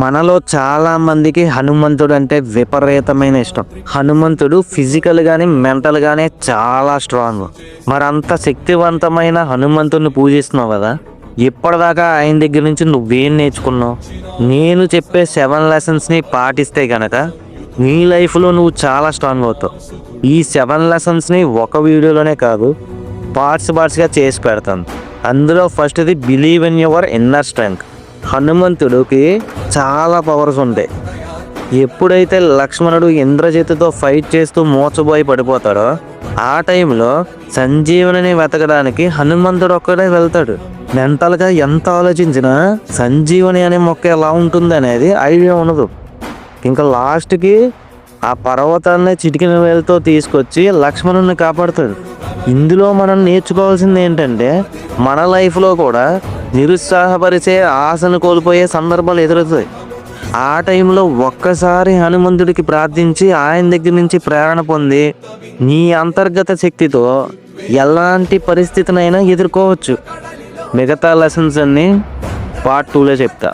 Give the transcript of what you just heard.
మనలో చాలా మందికి హనుమంతుడు అంటే విపరీతమైన ఇష్టం. హనుమంతుడు ఫిజికల్ గానీ మెంటల్ గానీ చాలా స్ట్రాంగ్. మరంత శక్తివంతమైన హనుమంతుడిని పూజిస్తున్నావు కదా, ఇప్పటిదాకా ఆయన దగ్గర నుంచి నువ్వేం నేర్చుకున్నావు? నేను చెప్పే 7 లెసన్స్ని పాటిస్తే కనుక నీ లైఫ్లో నువ్వు చాలా స్ట్రాంగ్ అవుతావు. ఈ 7 లెసన్స్ని ఒక వీడియోలోనే కాదు, పార్ట్స్గా చేసి పెడతాను. అందులో ఫస్ట్ది believe in your inner strength. హనుమంతుడికి చాలా పవర్స్ ఉంటాయి. ఎప్పుడైతే లక్ష్మణుడు ఇంద్రజిత్తుతో ఫైట్ చేస్తూ మోసపోయి పడిపోతాడో ఆ టైంలో సంజీవనిని వెతకడానికి హనుమంతుడు ఒక్కడే వెళ్తాడు. మెంటల్గా ఎంత ఆలోచించినా సంజీవని అనే మొక్క ఎలా ఉంటుంది అనేది ఐడియా ఉండదు. ఇంకా లాస్ట్కి ఆ పర్వతాన్ని చిటికిన వేలతో తీసుకొచ్చి లక్ష్మణుని కాపాడుతాడు. ఇందులో మనం నేర్చుకోవాల్సింది ఏంటంటే, మన లైఫ్లో కూడా నిరుత్సాహపరిచే ఆశను కోల్పోయే సందర్భాలు ఎదురవుతాయి. ఆ టైంలో ఒక్కసారి హనుమంతుడికి ప్రార్థించి ఆయన దగ్గర నుంచి ప్రేరణ పొంది నీ అంతర్గత శక్తితో ఎలాంటి పరిస్థితినైనా ఎదుర్కోవచ్చు. మిగతా లెసన్స్ అన్నీ పార్ట్ 2లో చెప్తా.